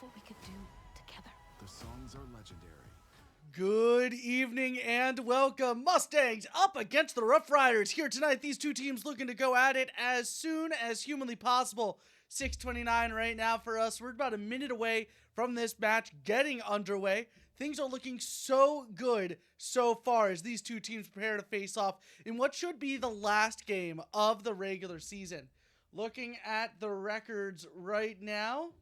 what we could do together. The songs are legendary. Good evening and welcome. Mustangs up against the Rough Riders here tonight. These two teams looking to go at it as soon as humanly possible. 6:29 right now for us. We're about a minute away from this match getting underway. Things are looking so good so far as these two teams prepare to face off in what should be the last game of the regular season. Looking at the records right now.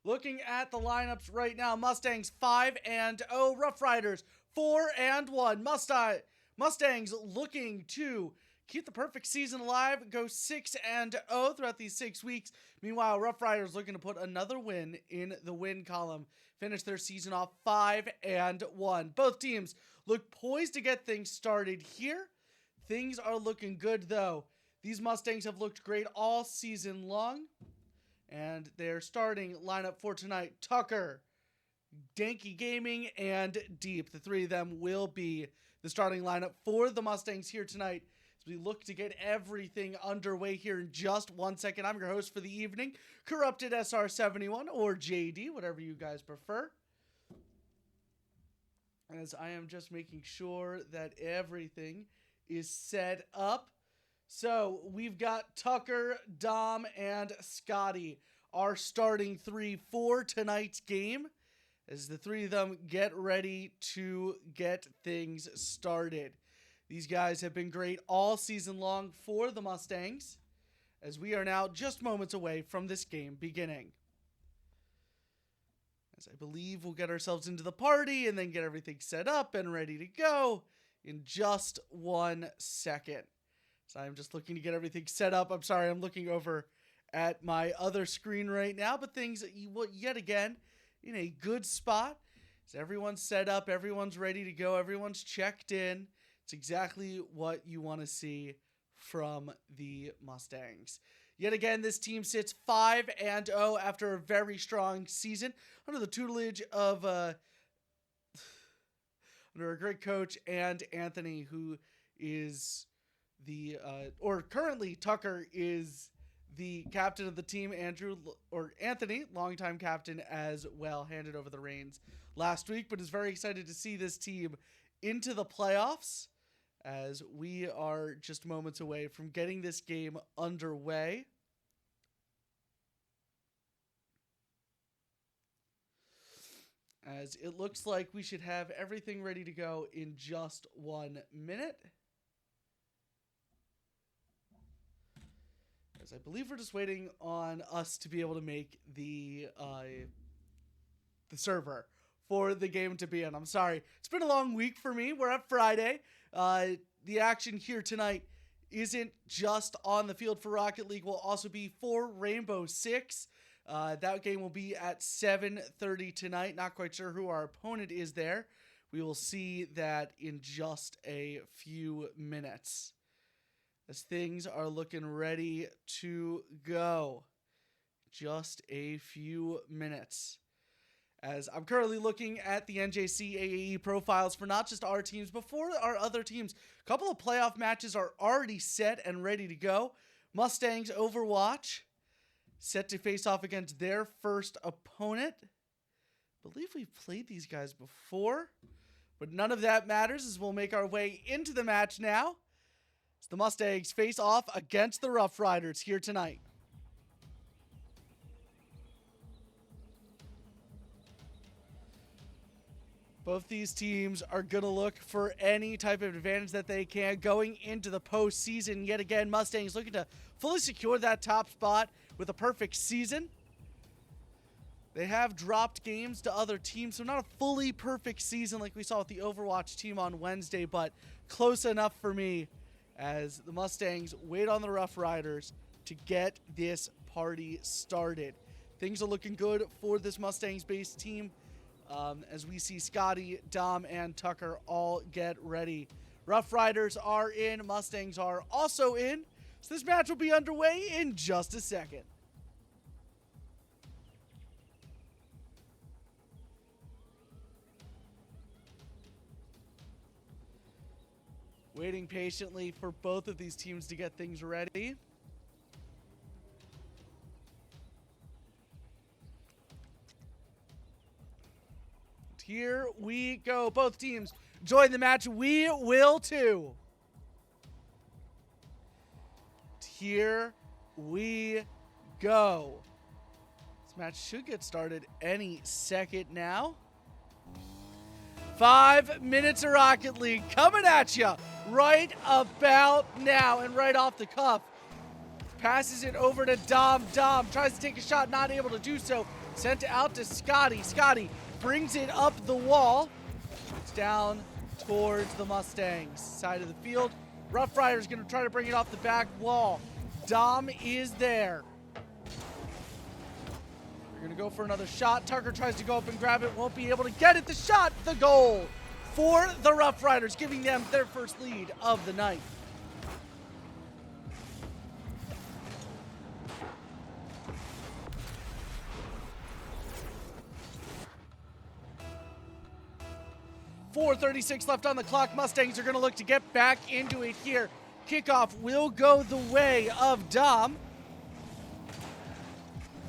Looking at the lineups right now, Mustangs 5-0, Rough Riders 4-1. Mustangs looking to keep the perfect season alive, go 6-0 throughout these 6 weeks. Meanwhile, Rough Riders looking to put another win in the win column, finish their season off 5-1. Both teams look poised to get things started here. Things are looking good though. These Mustangs have looked great all season long. And their starting lineup for tonight, Tucker, Danky Gaming, and Deep. The three of them will be the starting lineup for the Mustangs here tonight as we look to get everything underway here in just 1 second. I'm your host for the evening, Corrupted SR71, or JD, whatever you guys prefer. As I am just making sure that everything is set up. So, we've got Tucker, Dom, and Scotty, our starting three for tonight's game, as the three of them get ready to get things started. These guys have been great all season long for the Mustangs, as we are now just moments away from this game beginning. As I believe we'll get ourselves into the party and then get everything set up and ready to go in just 1 second. So I'm just looking to get everything set up. I'm sorry, I'm looking over at my other screen right now, but things yet again in a good spot. So everyone's set up, everyone's ready to go, everyone's checked in. It's exactly what you want to see from the Mustangs. Yet again, this team sits 5-0 after a very strong season under the tutelage of under a great coach and Anthony, who is currently Tucker is the captain of the team. Anthony, longtime captain as well, handed over the reins last week, but is very excited to see this team into the playoffs as we are just moments away from getting this game underway. As it looks like we should have everything ready to go in just 1 minute. As I believe we're just waiting on us to be able to make the server for the game to be in. I'm sorry. It's been a long week for me. We're at Friday. The action here tonight isn't just on the field for Rocket League. Will also be for Rainbow Six. That game will be at 7:30 tonight. Not quite sure who our opponent is there. We will see that in just a few minutes, as things are looking ready to go. Just a few minutes. As I'm currently looking at the NJCAAE profiles for not just our teams, but for our other teams. A couple of playoff matches are already set and ready to go. Mustangs Overwatch, set to face off against their first opponent. I believe we've played these guys before, but none of that matters as we'll make our way into the match now. The Mustangs face off against the Rough Riders here tonight. Both these teams are going to look for any type of advantage that they can going into the postseason. Yet again, Mustangs looking to fully secure that top spot with a perfect season. They have dropped games to other teams, so not a fully perfect season like we saw with the Overwatch team on Wednesday, but close enough for me, as the Mustangs wait on the Rough Riders to get this party started. Things are looking good for this Mustangs-based team as we see Scotty, Dom, and Tucker all get ready. Rough Riders are in, Mustangs are also in, so this match will be underway in just a second. Waiting patiently for both of these teams to get things ready. here we go. Both teams join the match. We will too. Here we go. This match should get started any second now. 5 minutes of Rocket League coming at you right about now. And right off the cuff, passes it over to Dom. Dom tries to take a shot, not able to do so. Sent it out to Scotty. Scotty brings it up the wall. It's down towards the Mustangs side of the field. Rough Rider's going to try to bring it off the back wall. Dom is there. We're going to go for another shot. Tucker tries to go up and grab it. Won't be able to get it. The shot, the goal for the Rough Riders, giving them their first lead of the night. .436 left on the clock. Mustangs are going to look to get back into it here. Kickoff will go the way of Dom.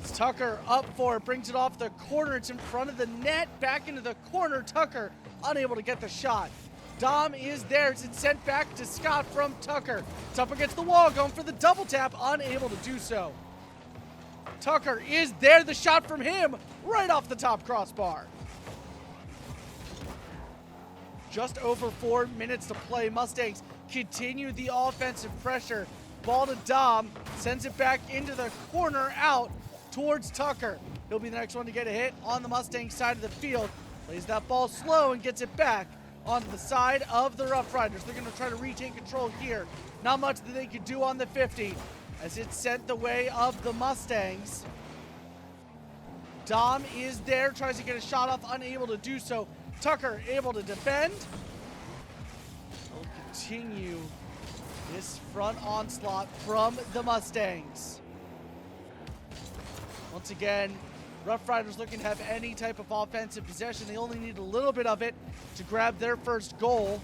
It's Tucker up for it. Brings it off the corner. It's in front of the net. Back into the corner. Tucker unable to get the shot. Dom is there. It's sent back to Scott from Tucker. It's up against the wall. Going for the double tap. Unable to do so. Tucker is there. The shot from him right off the top crossbar. Just over 4 minutes to play. Mustangs continue the offensive pressure. Ball to Dom. Sends it back into the corner out towards Tucker. He'll be the next one to get a hit on the Mustang side of the field. Plays that ball slow and gets it back onto the side of the Rough Riders. They're going to try to retake control here. Not much that they could do on the 50 as it's sent the way of the Mustangs. Dom is there. Tries to get a shot off. Unable to do so. Tucker able to defend. Will continue this front onslaught from the Mustangs. Once again, Rough Riders looking to have any type of offensive possession. They only need a little bit of it to grab their first goal.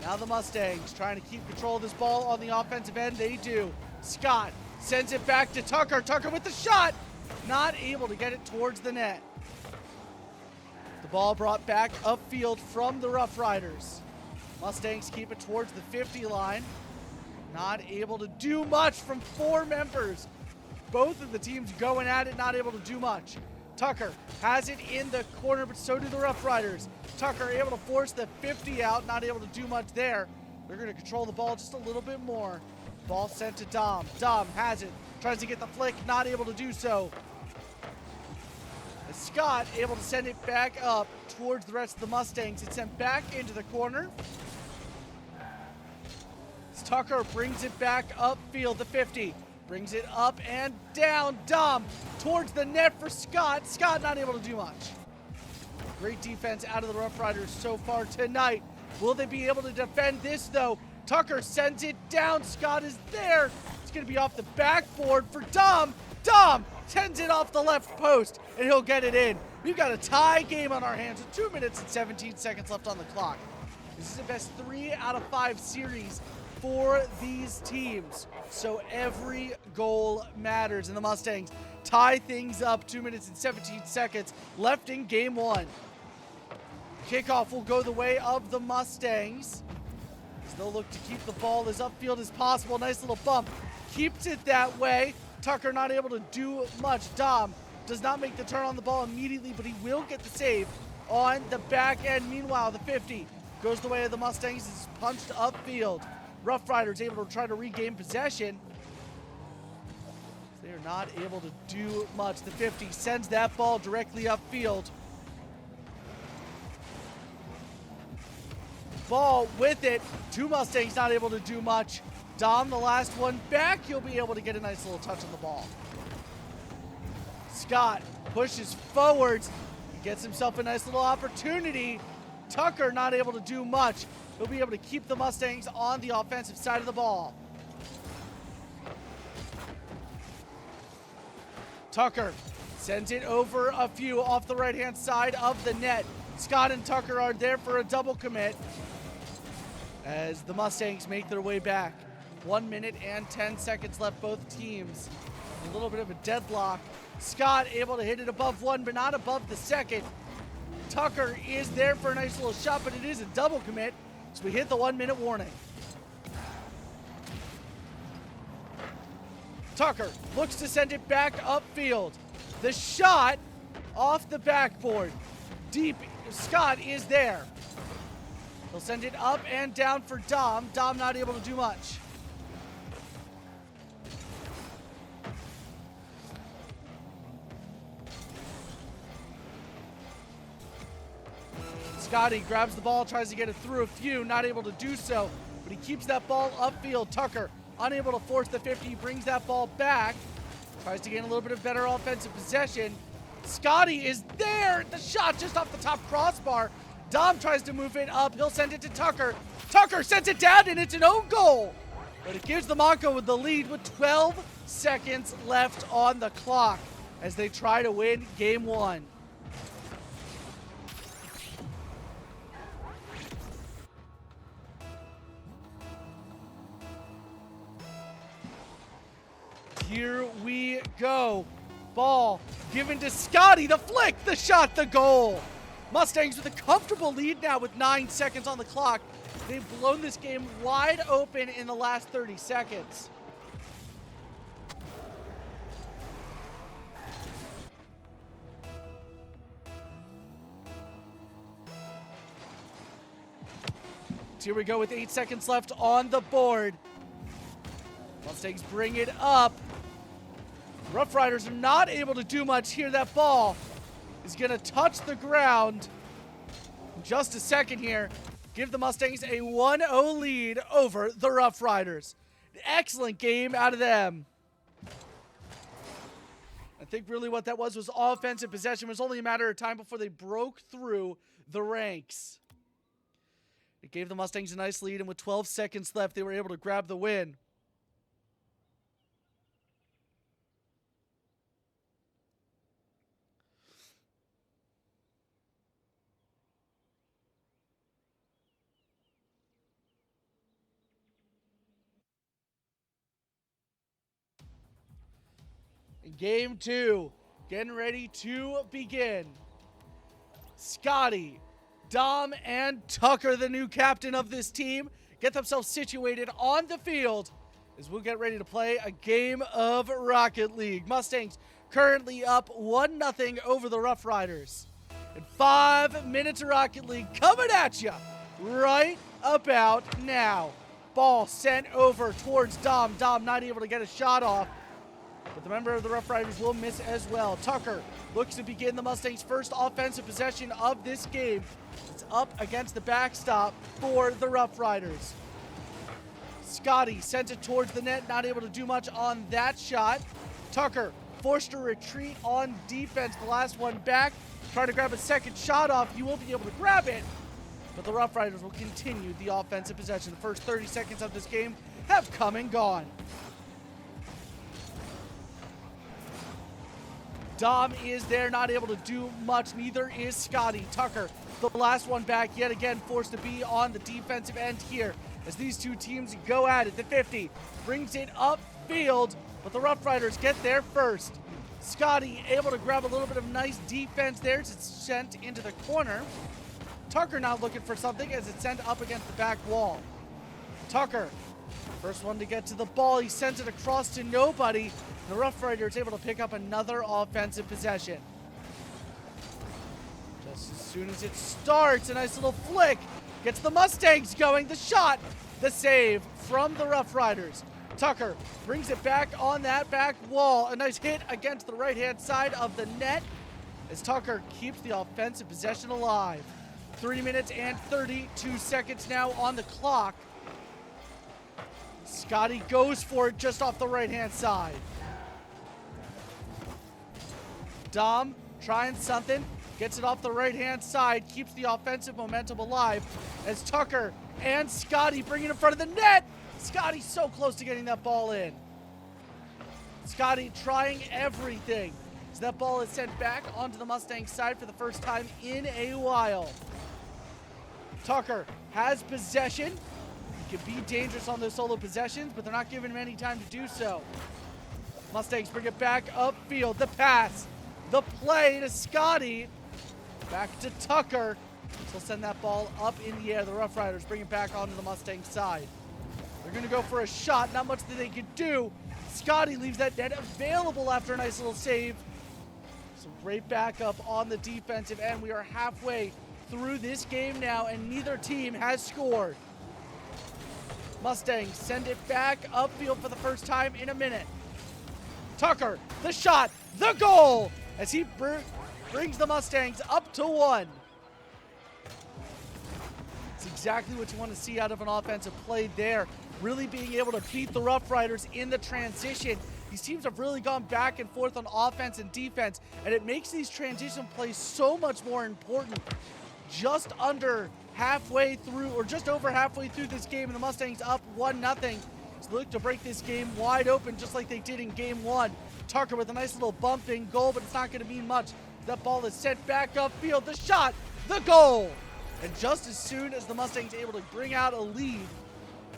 Now the Mustangs trying to keep control of this ball on the offensive end. They do. Scott sends it back to Tucker. Tucker with the shot. Not able to get it towards the net. The ball brought back upfield from the Rough Riders. Mustangs keep it towards the 50 line. Not able to do much from 4 members. Both of the teams going at it, not able to do much. Tucker has it in the corner, but so do the Rough Riders. Tucker able to force the 50 out, not able to do much there. They're going to control the ball just a little bit more. Ball sent to Dom. Dom has it. Tries to get the flick, not able to do so. Scott able to send it back up towards the rest of the Mustangs. It's sent back into the corner. Tucker brings it back upfield, the 50. Brings it up and down. Dom towards the net for Scott. Scott not able to do much. Great defense out of the Rough Riders so far tonight. Will they be able to defend this, though? Tucker sends it down. Scott is there. It's going to be off the backboard for Dom. Dom sends it off the left post, and he'll get it in. We've got a tie game on our hands with 2 minutes and 17 seconds left on the clock. This is the best 3 out of 5 series for these teams, so every goal matters. And the Mustangs tie things up. 2 minutes and 17 seconds left in game 1. Kickoff will go the way of the Mustangs as they'll look to keep the ball as upfield as possible. Nice little bump. Keeps it that way. Tucker not able to do much. Dom does not make the turn on the ball immediately, but he will get the save on the back end. Meanwhile, the 50 goes the way of the Mustangs. It's punched upfield. Rough Riders able to try to regain possession. They are not able to do much. The 50 sends that ball directly upfield. Ball with it. 2 Mustangs not able to do much. Dom, the last one back. He'll be able to get a nice little touch on the ball. Scott pushes forwards. He gets himself a nice little opportunity. Tucker not able to do much. He'll be able to keep the Mustangs on the offensive side of the ball. Tucker sends it over a few off the right-hand side of the net. Scott and Tucker are there for a double commit as the Mustangs make their way back. 1 minute and 10 seconds left, both teams. A little bit of a deadlock. Scott able to hit it above 1, but not above the second. Tucker is there for a nice little shot, but it is a double commit, so we hit the 1 minute warning. Tucker looks to send it back upfield. The shot off the backboard. Deep, Scott is there. He'll send it up and down for Dom. Dom not able to do much. Scotty grabs the ball, tries to get it through a few, not able to do so, but he keeps that ball upfield. Tucker unable to force the 50, brings that ball back, tries to gain a little bit of better offensive possession. Scotty is there, the shot just off the top crossbar. Dom tries to move it up, he'll send it to Tucker. Tucker sends it down and it's an own goal, but it gives the Montco the lead with 12 seconds left on the clock as they try to win game one. Here we go. Ball given to Scotty. The flick, the shot, the goal. Mustangs with a comfortable lead now with 9 seconds on the clock. They've blown this game wide open in the last 30 seconds. Here we go with 8 seconds left on the board. Mustangs bring it up. Rough Riders are not able to do much here. That ball is going to touch the ground in just a second here. Give the Mustangs a 1-0 lead over the Rough Riders. An excellent game out of them. I think really what that was offensive possession. It was only a matter of time before they broke through the ranks. It gave the Mustangs a nice lead, and with 12 seconds left, they were able to grab the win. Game two, getting ready to begin. Scotty, Dom, and Tucker, the new captain of this team, get themselves situated on the field as we'll get ready to play a game of Rocket League. Mustangs currently up 1-0 over the Rough Riders. And 5 minutes of Rocket League coming at you right about now. Ball sent over towards Dom. Dom not able to get a shot off, but the member of the Rough Riders will miss as well. Tucker looks to begin the Mustangs' first offensive possession of this game. It's up against the backstop for the Rough Riders. Scotty sends it towards the net, not able to do much on that shot. Tucker forced to retreat on defense, the last one back. Trying to grab a second shot off. He won't be able to grab it, but the Rough Riders will continue the offensive possession. The first 30 seconds of this game have come and gone. Dom is there, not able to do much. Neither is Scotty. Tucker, the last one back, yet again forced to be on the defensive end here as these two teams go at it. The 50 brings it upfield, but the Rough Riders get there first. Scotty able to grab a little bit of nice defense there as it's sent into the corner. Tucker now looking for something as it's sent up against the back wall. Tucker, first one to get to the ball. He sends it across to nobody. The Rough Riders able to pick up another offensive possession. Just as soon as it starts, a nice little flick gets the Mustangs going. The shot, the save from the Rough Riders. Tucker brings it back on that back wall. A nice hit against the right-hand side of the net as Tucker keeps the offensive possession alive. 3 minutes and 32 seconds now on the clock. Scotty goes for it just off the right-hand side. Dom trying something, gets it off the right-hand side, keeps the offensive momentum alive as Tucker and Scotty bring it in front of the net. Scotty so close to getting that ball in. Scotty trying everything as that ball is sent back onto the Mustang side for the first time in a while. Tucker has possession. He can be dangerous on those solo possessions, but they're not giving him any time to do so. Mustangs bring it back upfield. The pass, the play to Scotty. Back to Tucker. He'll send that ball up in the air. The Rough Riders bring it back onto the Mustang side. They're going to go for a shot. Not much that they can do. Scotty leaves that net available after a nice little save. So right back up on the defensive end. We are halfway through this game now, and neither team has scored. Mustangs send it back upfield for the first time in a minute. Tucker, the shot, the goal, as he brings the Mustangs up to 1. It's exactly what you want to see out of an offensive play there. Really being able to beat the Rough Riders in the transition. These teams have really gone back and forth on offense and defense, and it makes these transition plays so much more important. Just under halfway through, or just over halfway through this game, and the Mustangs up 1-0. So look to break this game wide open just like they did in game 1. Tucker with a nice little bump in goal, but it's not going to mean much. That ball is sent back upfield. The shot, the goal. And just as soon as the Mustangs able to bring out a lead,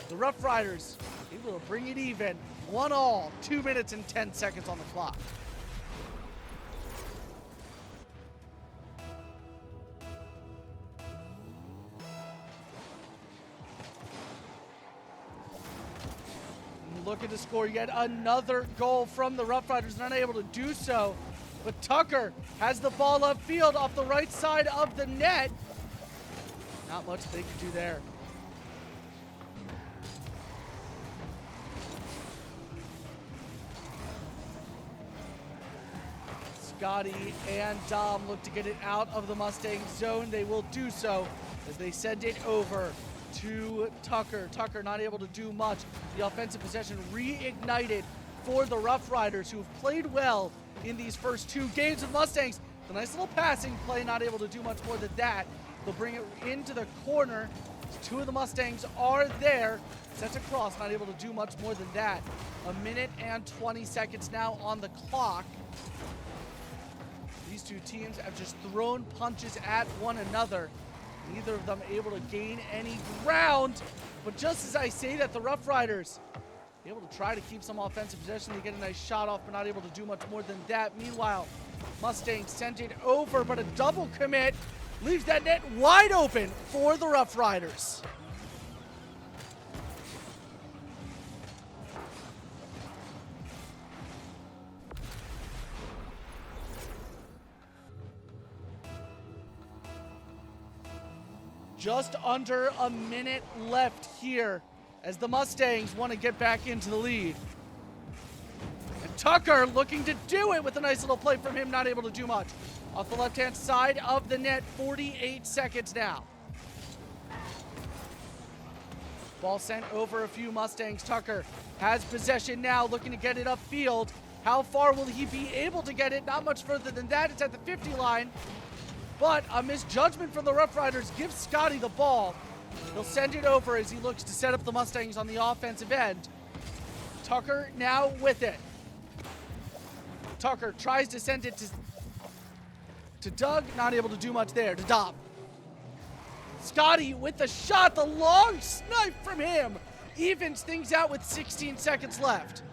the Rough Riders able to bring it even. 1-1, 2 minutes and 10 seconds on the clock. Looking to score yet another goal from the Rough Riders, not able to do so. But Tucker has the ball upfield off the right side of the net. Not much they can do there. Scotty and Dom look to get it out of the Mustang zone. They will do so as they send it over to Tucker. Tucker not able to do much. The offensive possession reignited for the Rough Riders, who have played well in these first 2 games with Mustangs. The nice little passing play, not able to do much more than that. They'll bring it into the corner. 2 of the Mustangs are there. Sent across, not able to do much more than that. 1 minute and 20 seconds now on the clock. These 2 teams have just thrown punches at one another. Neither of them able to gain any ground. But just as I say that, the Rough Riders able to try to keep some offensive possession. They get a nice shot off, but not able to do much more than that. Meanwhile, Mustangs sent it over, but a double commit leaves that net wide open for the Rough Riders. Just under a minute left here as the Mustangs want to get back into the lead. And Tucker looking to do it with a nice little play from him, not able to do much. Off the left-hand side of the net, 48 seconds now. Ball sent over a few Mustangs. Tucker has possession now, looking to get it upfield. How far will he be able to get it? Not much further than that. It's at the 50 line. But a misjudgment from the Rough Riders gives Scotty the ball. He'll send it over as he looks to set up the Mustangs on the offensive end. Tucker now with it. Tucker tries to send it to Doug, not able to do much there. To Dom. Scotty with the shot, the long snipe from him. Evens things out with 16 seconds left.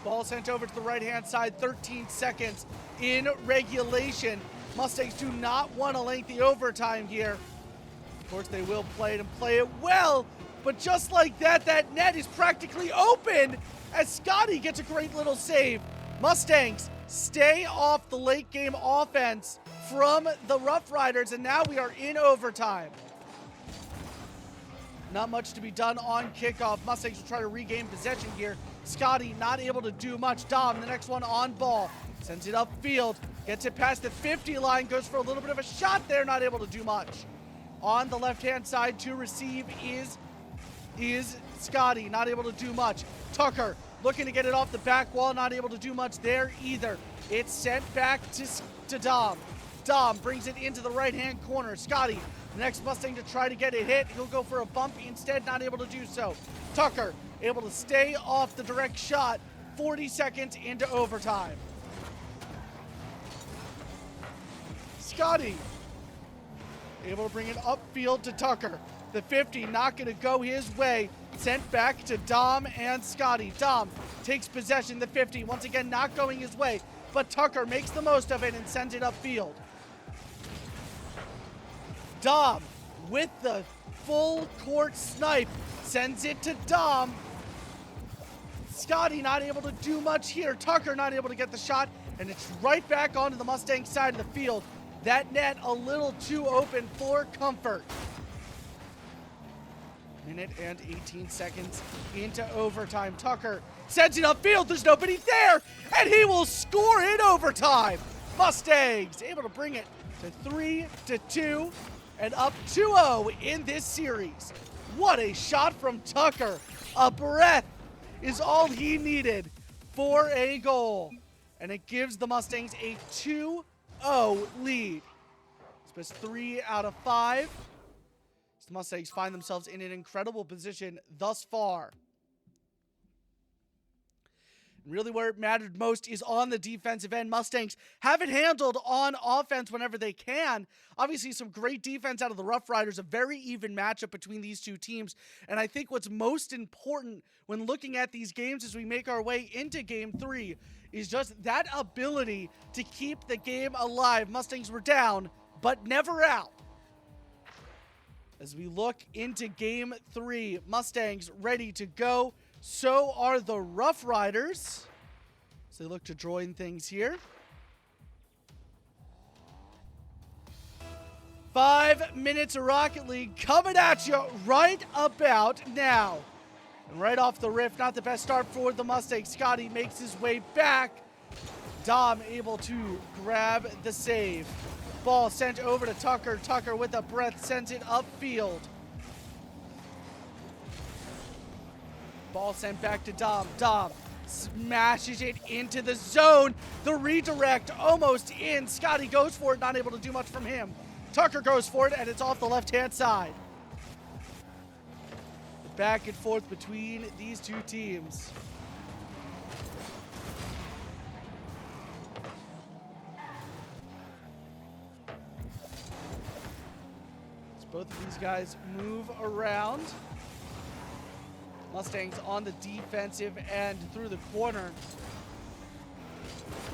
Ball sent over to the right-hand side, 13 seconds in regulation. Mustangs do not want a lengthy overtime here. Of course, they will play it and play it well, but just like that, that net is practically open as Scotty gets a great little save. Mustangs stay off the late game offense from the Rough Riders, and now we are in overtime. Not much to be done on kickoff. Mustangs will try to regain possession here. Scotty not able to do much. Dom, the next one on ball. Sends it upfield. Gets it past the 50 line. Goes for a little bit of a shot there. Not able to do much. On the left-hand side to receive is Scotty. Not able to do much. Tucker looking to get it off the back wall. Not able to do much there either. It's sent back to Dom. Dom brings it into the right-hand corner. Scotty, the next Mustang to try to get it hit. He'll go for a bump instead. Not able to do so. Tucker able to stay off the direct shot. 40 seconds into overtime. Scotty able to bring it upfield to Tucker. The 50 not going to go his way. Sent back to Dom and Scotty. Dom takes possession. The 50 once again not going his way, but Tucker makes the most of it and sends it upfield. Dom with the full court snipe sends it to Dom. Scotty not able to do much here. Tucker not able to get the shot, and it's right back onto the Mustang side of the field. That net a little too open for comfort. Minute and 18 seconds into overtime. Tucker sends it upfield. There's nobody there, and he will score in overtime. Mustangs able to bring it to 3-2 and up 2-0 in this series. What a shot from Tucker. A breath is all he needed for a goal, and it gives the Mustangs a 2-0 lead. It's 3 out of 5. The Mustangs find themselves in an incredible position thus far. Really where it mattered most is on the defensive end. Mustangs have it handled on offense whenever they can. Obviously, some great defense out of the Rough Riders, a very even matchup between these two teams. And I think what's most important when looking at these games as we make our way into Game 3 is just that ability to keep the game alive. Mustangs were down, but never out. As we look into Game 3, Mustangs ready to go. So are the Rough Riders. So they look to join things here. 5 minutes of Rocket League coming at you right about now. And right off the riff, not the best start for the Mustangs. Scotty makes his way back. Dom able to grab the save. Ball sent over to Tucker. Tucker with a breath sends it upfield. Ball sent back to Dom. Dom smashes it into the zone. The redirect almost in. Scotty goes for it, not able to do much from him. Tucker goes for it, and it's off the left-hand side. Back and forth between these two teams. Both of these guys move around. Mustangs on the defensive end through the corner.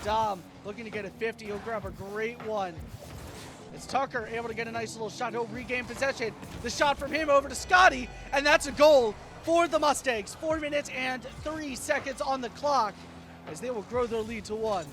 Dom looking to get a 50. He'll grab a great one. It's Tucker able to get a nice little shot. He'll regain possession. The shot from him over to Scotty, and that's a goal for the Mustangs. 4 minutes and 3 seconds on the clock as they will grow their lead to 1.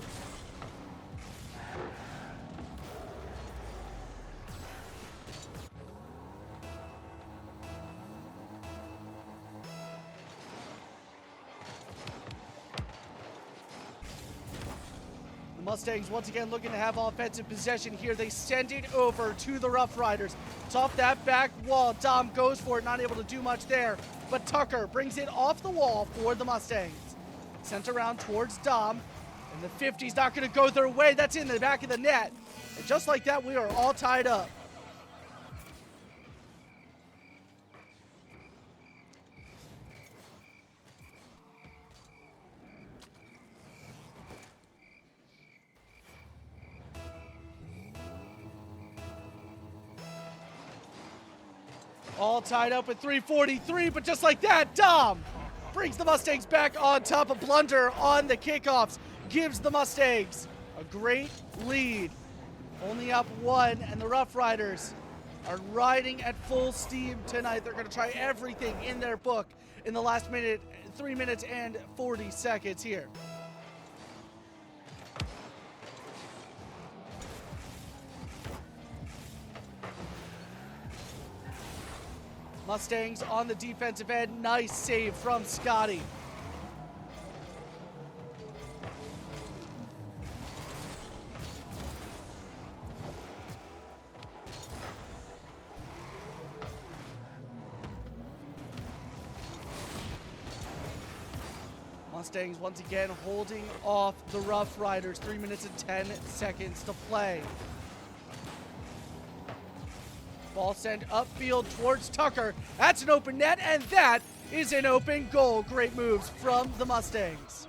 Mustangs once again looking to have offensive possession here. They send it over to the Rough Riders. It's off that back wall. Dom goes for it, not able to do much there. But Tucker brings it off the wall for the Mustangs. Sent around towards Dom. And the 50's not going to go their way. That's in the back of the net. And just like that, we are all tied up. All tied up at 3:43, but just like that, Dom brings the Mustangs back on top. A blunder on the kickoffs gives the Mustangs a great lead. Only up 1, and the Rough Riders are riding at full steam tonight. They're going to try everything in their book in the last minute, 3 minutes and 40 seconds here. Mustangs on the defensive end. Nice save from Scotty. Mustangs once again holding off the Rough Riders. 3 minutes and 10 seconds to play. Ball sent upfield towards Tucker. That's an open net, and that is an open goal. Great moves from the Mustangs.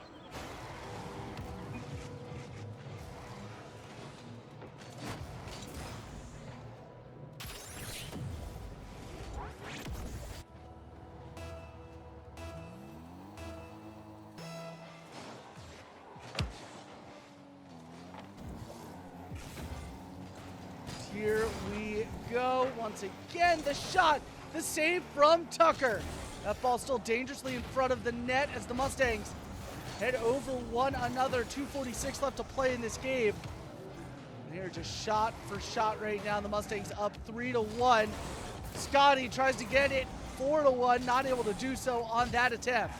here we go. Once again, the shot, the save from Tucker. That ball still dangerously in front of the net as the Mustangs head over one another. 2:46 left to play in this game. And they're just shot for shot right now. The Mustangs up 3-1. Scotty tries to get it 4-1, not able to do so on that attempt.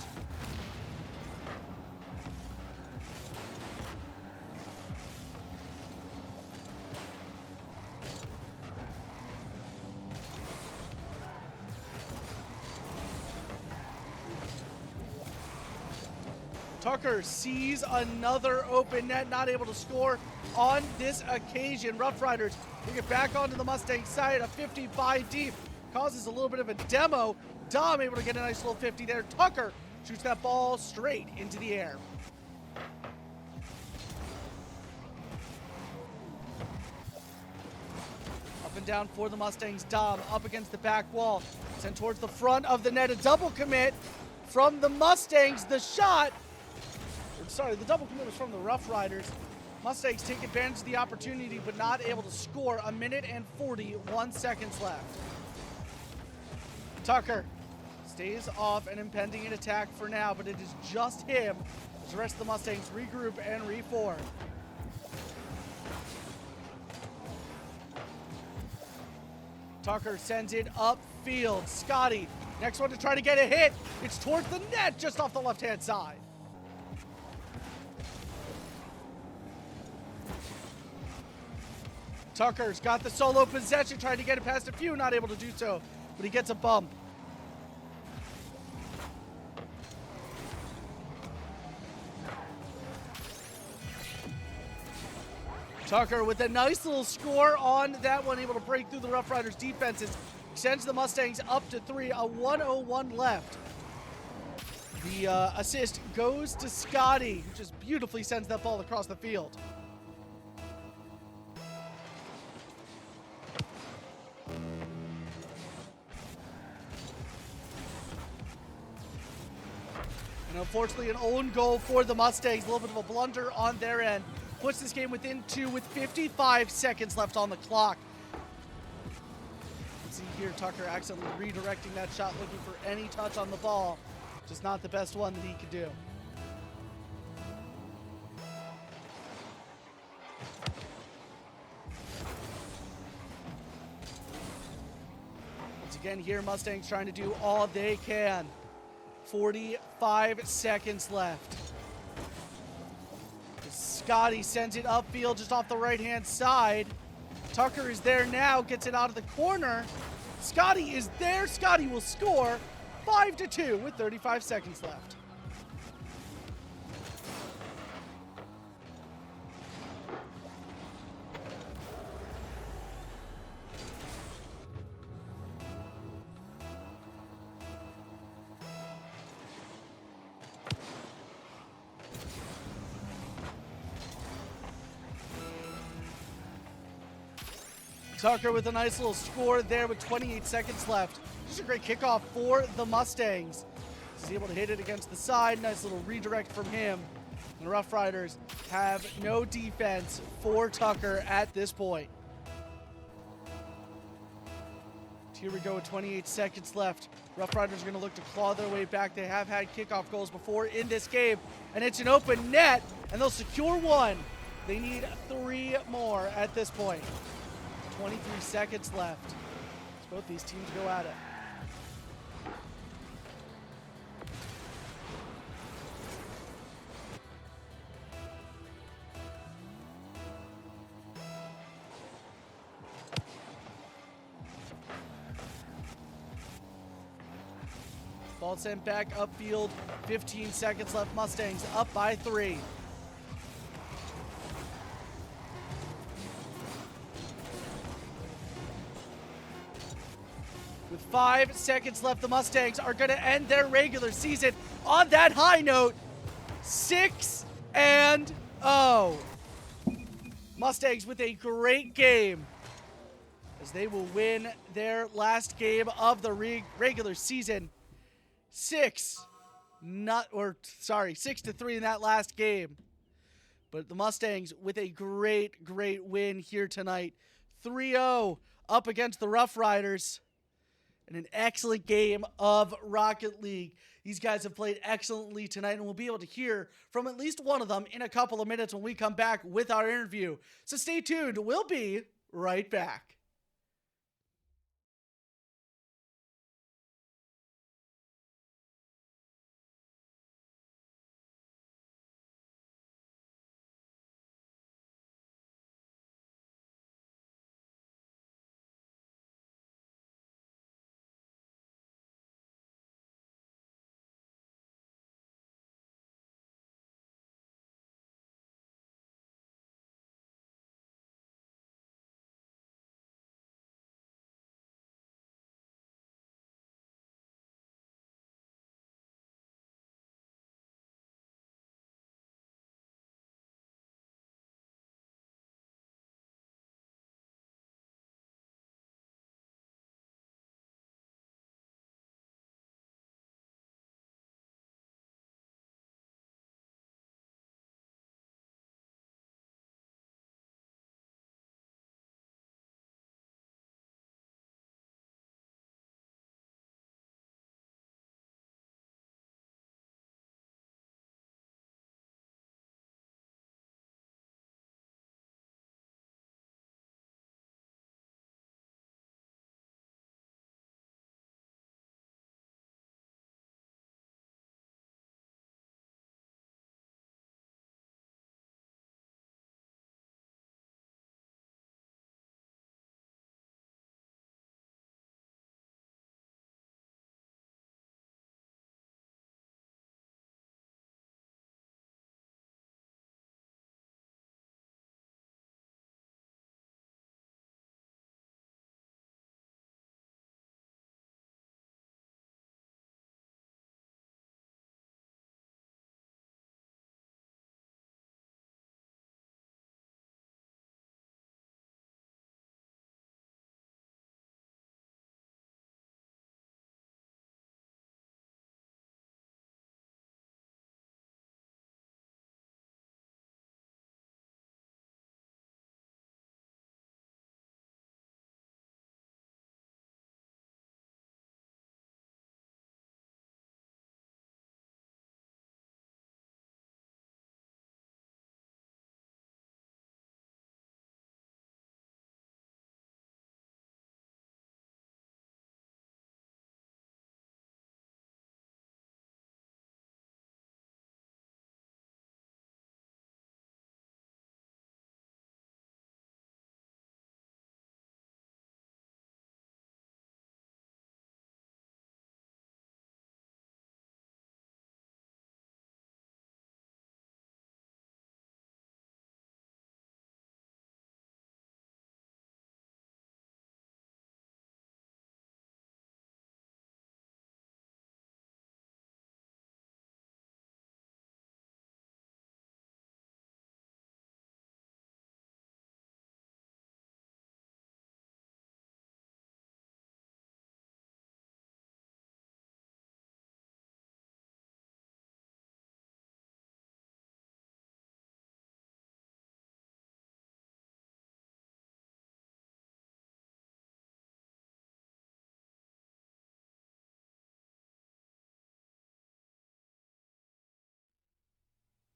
Tucker sees another open net, not able to score on this occasion. Rough Riders bring it back onto the Mustang side. A 55 deep causes a little bit of a demo. Dom able to get a nice little 50 there. Tucker shoots that ball straight into the air. Up and down for the Mustangs. Dom up against the back wall. Sent towards the front of the net. A double commit from the Mustangs. The shot. Sorry, the double commit was from the Rough Riders. Mustangs take advantage of the opportunity, but not able to score. 1 minute and 41 seconds left. Tucker stays off an impending attack for now, but it is just him as the rest of the Mustangs regroup and reform. Tucker sends it upfield. Scotty, next one to try to get a hit. It's towards the net, just off the left-hand side. Tucker's got the solo possession, trying to get it past a few, not able to do so, but he gets a bump. Tucker with a nice little score on that one, able to break through the Rough Riders' defenses, extends the Mustangs up to 3, a 1:01 left. The assist goes to Scotty, who just beautifully sends that ball across the field. And unfortunately, an own goal for the Mustangs. A little bit of a blunder on their end. Puts this game within 2 with 55 seconds left on the clock. You can see here Tucker accidentally redirecting that shot, looking for any touch on the ball. Just not the best one that he could do. Once again here, Mustangs trying to do all they can. 45 seconds left. Scotty sends it upfield just off the right-hand side. Tucker is there now, gets it out of the corner. Scotty is there. Scotty will score 5-2 with 35 seconds left. Tucker with a nice little score there with 28 seconds left. Just a great kickoff for the Mustangs. He's able to hit it against the side. Nice little redirect from him. The Rough Riders have no defense for Tucker at this point. Here we go with 28 seconds left. Rough Riders are going to look to claw their way back. They have had kickoff goals before in this game, and it's an open net, and they'll secure one. They need 3 more at this point. 23 seconds left. As both these teams go at it. Ball sent back upfield. 15 seconds left. Mustangs up by 3. With 5 seconds left, the Mustangs are going to end their regular season on that high note. 6-0. Mustangs with a great game as they will win their last game of the regular season. 6-3 in that last game. But the Mustangs with a great win here tonight. 3-0 up against the Rough Riders in an excellent game of Rocket League. These guys have played excellently tonight, and we'll be able to hear from at least one of them in a couple of minutes when we come back with our interview. So stay tuned. We'll be right back.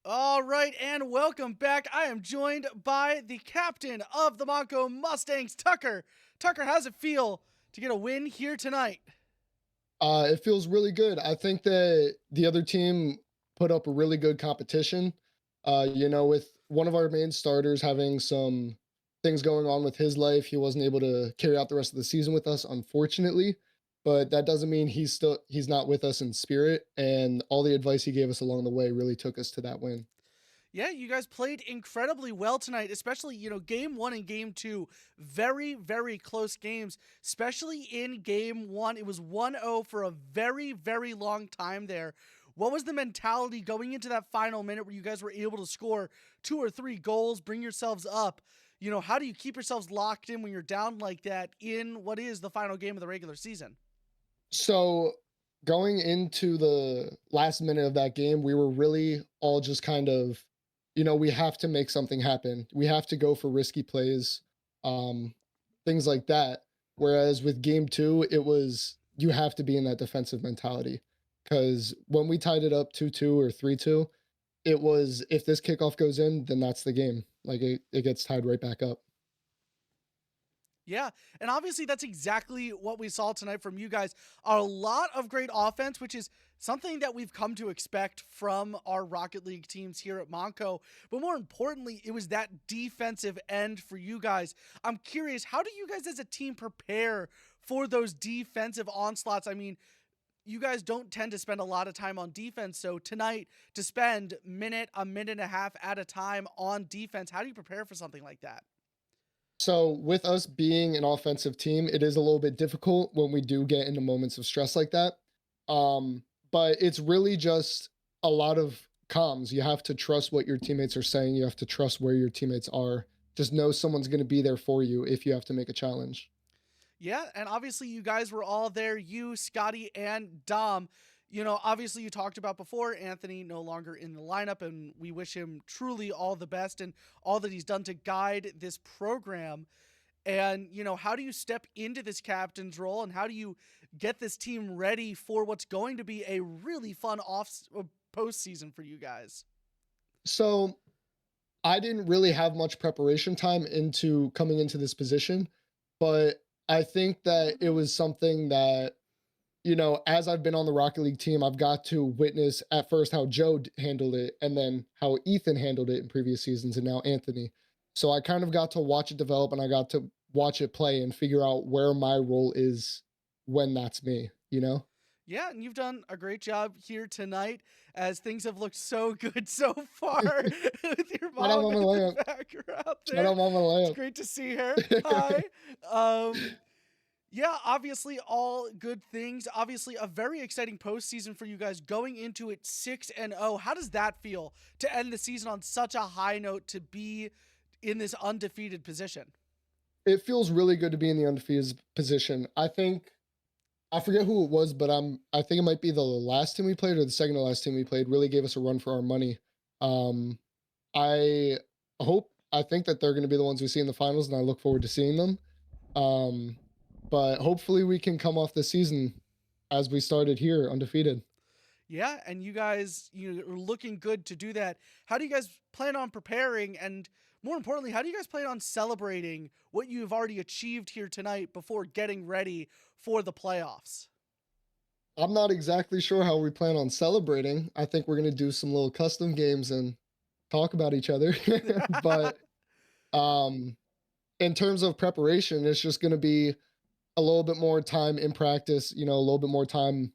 All right, and welcome back. I am joined by the captain of the Montco Mustangs, Tucker. Tucker, how's it feel to get a win here tonight? It feels really good. I think that the other team put up a really good competition. With one of our main starters having some things going on with his life, he wasn't able to carry out the rest of the season with us, unfortunately. But that doesn't mean he's not with us in spirit. And all the advice he gave us along the way really took us to that win. Yeah, you guys played incredibly well tonight, especially, game one and game two. Very, very close games, especially in game one. It was 1-0 for a very, very long time there. What was the mentality going into that final minute where you guys were able to score 2 or 3 goals, bring yourselves up? How do you keep yourselves locked in when you're down like that in what is the final game of the regular season? So going into the last minute of that game, we were really all just kind of, we have to make something happen. We have to go for risky plays. things like that. Whereas with game two, it was you have to be in that defensive mentality. Because when we tied it up 2-2 or 3-2, it was if this kickoff goes in, then that's the game. Like it gets tied right back up. Yeah, and obviously that's exactly what we saw tonight from you guys. A lot of great offense, which is something that we've come to expect from our Rocket League teams here at Montco. But more importantly, it was that defensive end for you guys. I'm curious, how do you guys as a team prepare for those defensive onslaughts? I mean, you guys don't tend to spend a lot of time on defense. So tonight, to spend a minute and a half at a time on defense, how do you prepare for something like that? So with us being an offensive team, it is a little bit difficult when we do get into moments of stress like that. But it's really just a lot of comms. You have to trust what your teammates are saying. You have to trust where your teammates are. Just know someone's going to be there for you if you have to make a challenge. Yeah, and obviously you guys were all there, you, Scotty, and Dom. You know, obviously you talked about before Anthony no longer in the lineup, and we wish him truly all the best and all that he's done to guide this program. And, you know, how do you step into this captain's role and how do you get this team ready for what's going to be a really fun postseason for you guys? So I didn't really have much preparation time into coming into this position, but I think that it was something that, as I've been on the Rocket League team, I've got to witness at first how handled it and then how Ethan handled it in previous seasons and now Anthony. So I kind of got to watch it develop and I got to watch it play and figure out where my role is when that's me, you know? Yeah, and you've done a great job here tonight as things have looked so good so far with your Shout out mom Mama in the Lamp. background Shout there. out Mama It's Lamp. great to see her. Hi. Um, yeah, obviously all good things. Obviously a very exciting postseason for you guys going into it 6-0. How does that feel to end the season on such a high note to be in this undefeated position? It feels really good to be in the undefeated position. I forget who it was, but I think it might be the last team we played or the second to last team we played really gave us a run for our money. Um, I I think that they're going to be the ones we see in the finals, and I look forward to seeing them. Um, but hopefully we can come off the season as we started here undefeated. Yeah, and you guys, are looking good to do that. How do you guys plan on preparing, and more importantly, how do you guys plan on celebrating what you've already achieved here tonight before getting ready for the playoffs? I'm not exactly sure how we plan on celebrating. I think we're going to do some little custom games and talk about each other. But um, in terms of preparation, it's just going to be a little bit more time in practice, a little bit more time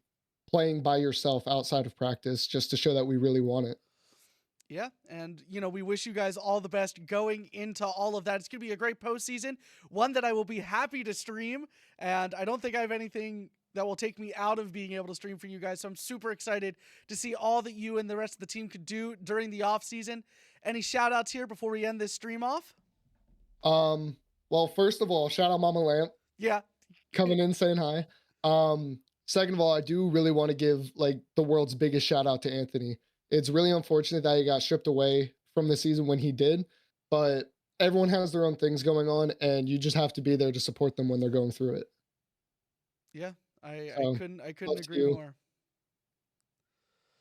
playing by yourself outside of practice just to show that we really want it. Yeah, and we wish you guys all the best going into all of that. It's gonna be a great postseason, one that I will be happy to stream, and I don't think I have anything that will take me out of being able to stream for you guys. So I'm super excited to see all that you and the rest of the team could do during the off season. Any shout outs here before we end this stream off? Um, well, first of all, shout out Mama Lamp Yeah. coming in saying hi. Second of all, I do really want to give like the world's biggest shout out to Anthony. It's really unfortunate that he got stripped away from the season when he did, but everyone has their own things going on, and you just have to be there to support them when they're going through it. Yeah, I So, couldn't love to agree you. more.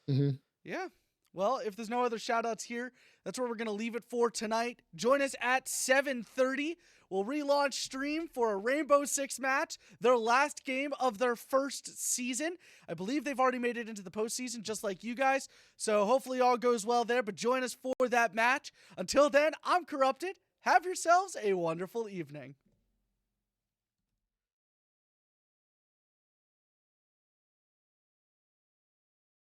Mhm. Yeah. Well, if there's no other shout outs here, that's where we're going to leave it for tonight. Join us at 7:30. We'll relaunch stream for a Rainbow Six match, their last game of their first season. I believe they've already made it into the postseason, just like you guys. So hopefully all goes well there, but join us for that match. Until then, I'm Corrupted. Have yourselves a wonderful evening.